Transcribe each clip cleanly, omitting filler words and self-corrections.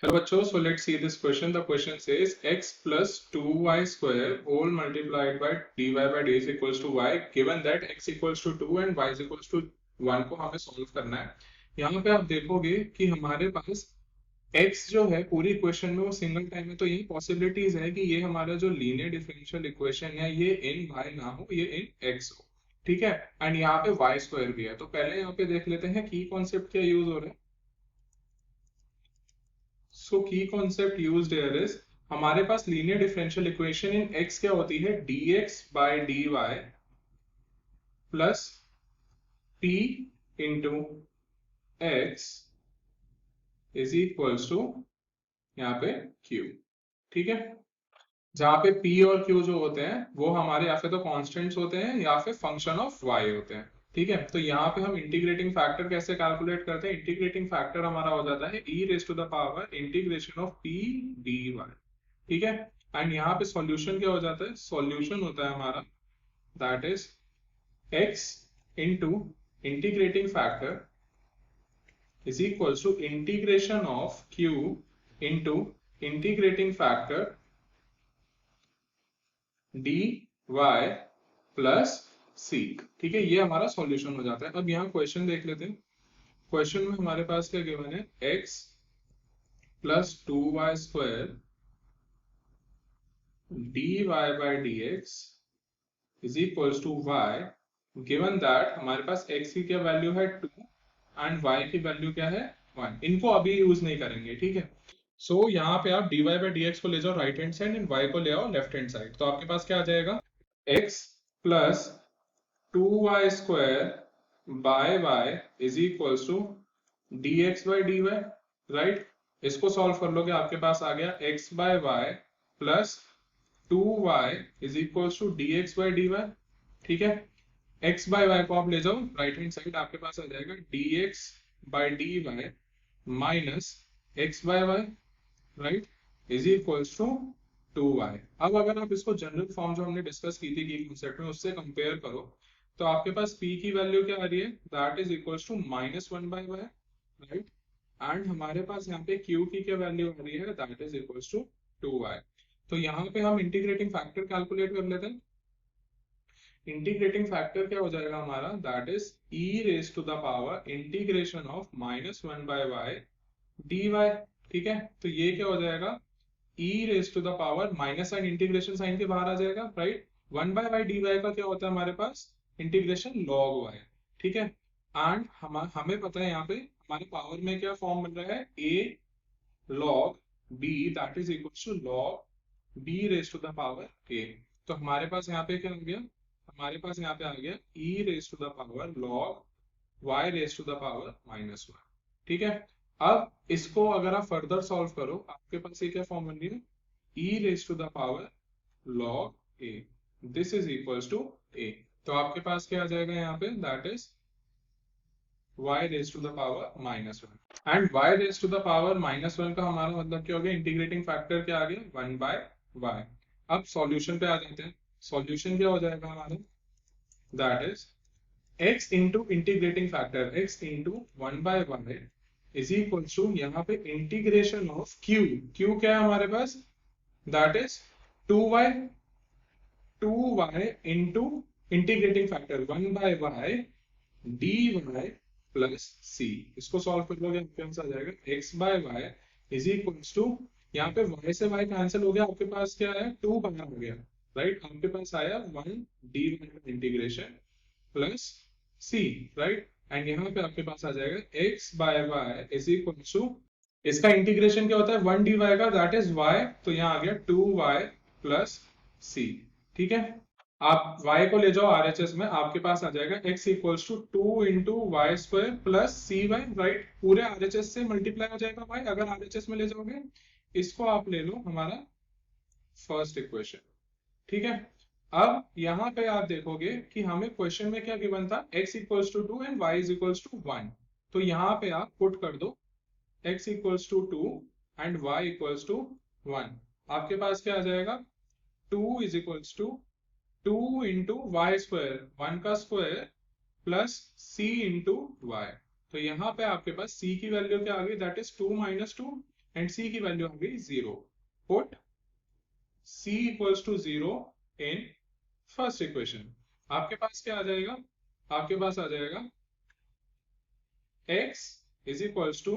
Hello bachcho, so let's see this question. The question says x plus 2y square whole multiplied by dy by dx equals to y, given that x equals to 2 and y is equals to 1 को हमें solve करना है। यहाँ पे आप देखोगे कि हमारे पास x जो है पूरी इक्वेशन में वो सिंगल टाइम है, तो यही पॉसिबिलिटीज है कि ये हमारा जो लीनियर डिफरेंशियल इक्वेशन है ये इन y ना हो, ये इन x हो। ठीक है, एंड यहाँ पे y स्क्वायर भी है। तो पहले यहाँ पे देख लेते हैं की कॉन्सेप्ट क्या यूज हो रहा है। सो की कॉन्सेप्ट यूज्ड हियर इज, हमारे पास linear differential equation in x क्या होती है, dx by dy plus p into x is equals to यहाँ पे q। ठीक है, जहां पे p और q जो होते हैं वो हमारे या फिर तो कांस्टेंट्स होते हैं या फिर फंक्शन ऑफ y होते हैं। ठीक है, तो यहाँ पे हम इंटीग्रेटिंग फैक्टर कैसे कैलकुलेट करते हैं, इंटीग्रेटिंग फैक्टर हमारा हो जाता है e raise to the power integration of p dy। ठीक है, एंड यहाँ पे सॉल्यूशन क्या हो जाता है, सॉल्यूशन होता है हमारा that is x into integrating factor is equals to integration of q into integrating factor dy plus c। ठीक है, ये हमारा सॉल्यूशन हो जाता है। अब यहाँ क्वेश्चन देख लेते हैं। क्वेश्चन में हमारे पास क्या गिवन है, x plus 2y square dy by dx is equals to y, given that हमारे पास x की क्या वैल्यू है 2 एंड y की वैल्यू क्या है 1। इनको अभी यूज नहीं करेंगे। ठीक है, सो यहाँ पे आप dy बाय dx को ले जाओ right hand side and y को ले आओ लेफ्ट हैंड साइड। तो आपके पास क्या आ जाएगा, x plus 2y square by y is equals to dx by dy। Right, इसको सॉल्व कर लोगे आपके पास आ गया x by y plus 2y is equals to dx by dy। ठीक है, x बाय y को आप ले जाओ राइट हैंड साइड, आपके पास आ जाएगा dx by dy minus x by y, right, is equals to 2y। अब अगर आप इसको जनरल फॉर्म जो हमने डिस्कस की थी कॉन्सेप्ट में उससे कंपेयर करो तो आपके पास p की वैल्यू क्या आ रही है, that is equals to minus 1 by y। Right, and हमारे पास यहाँ पे q की क्या वैल्यू आ रही है, that is equals to 2y। तो यहाँ पे हम इंटीग्रेटिंग फैक्टर कैलकुलेट कर लेते हैं। इंटीग्रेटिंग फैक्टर क्या हो जाएगा हमारा, that is e raise to the power integration of minus 1 by y dy। ठीक है, तो ये क्या हो जाएगा, e raise to the power minus sine integration sine के बाहर आ जाएगा। राइट, 1 बाय y dy का क्या होता है हमारे पास, इंटीग्रेशन log y। ठीक है, एंड हमें पता है यहाँ पे हमारे पावर में क्या फॉर्म बन रहा है, a log b that is equal to log b raise to the power a। तो हमारे पास यहाँ पे क्या आ गया, हमारे पास यहाँ पे आ गया e raise to the power log y raise to the power minus 1। ठीक है, अब इसको अगर आप फर्दर सॉल्व करो आपके पास ये क्या फॉर्म बन रही है, e raise to the power log a, this is equals to a। तो आपके पास क्या आ जाएगा यहाँ पे, that is y raise to the power minus 1। And y raise to the power minus 1 का हमारा मतलब क्या हो गया, इंटीग्रेटिंग फैक्टर क्या आ गया 1 बाय y। अब सॉल्यूशन पे आ जाते हैं। सॉल्यूशन क्या हो जाएगा हमारा, that is x into integrating factor x into 1 by y is equal to यहाँ पे इंटीग्रेशन ऑफ q। q क्या है हमारे पास, that is 2y into integrating factor 1 by y dy plus c। इसको सॉल्व कर लोगे आपके पास आ जाएगा x by y is equal to, यहाँ पे y से y कैंसिल हो गया, आपके पास क्या है 2 बाहर हो गया। राइट, आपके पास आया 1 dy integration plus c। Right, and यहाँ पे आपके पास आ जाएगा x by y is equal to, इसका इंटीग्रेशन क्या होता है 1 dy का, दैट इज y। तो यहाँ आ गया 2y प्लस c। ठीक है, आप y को ले जाओ RHS में, आपके पास आ जाएगा x equals to 2 into y square plus cy। Right, पूरे RHS से मल्टीप्लाई हो जाएगा y अगर RHS में ले जाओगे। इसको आप ले लो हमारा फर्स्ट इक्वेशन। ठीक है, अब यहाँ पे आप देखोगे कि हमें क्वेश्चन में क्या गिवन था, x equals to 2 and y is equals to 1। तो यहाँ पे आप पुट कर दो x equals to 2 and y equals to 1। आपके पास क्या आ जाएगा, 2 is equals to 2 into y square 1 का square plus c into y. तो यहाँ पे आपके पास c की वैल्यू क्या आ गई, that is 2 minus 2। And c की वैल्यू आ गई 0. Put c equals to 0 in first equation. आपके पास क्या आ जाएगा? आपके पास आ जाएगा x is equals to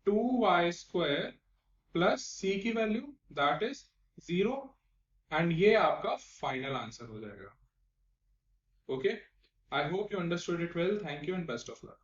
2y square plus c की वैल्यू दैट इज 0. एंड ये आपका फाइनल आंसर हो जाएगा. Okay, I hope you understood it well. Thank you and best of luck.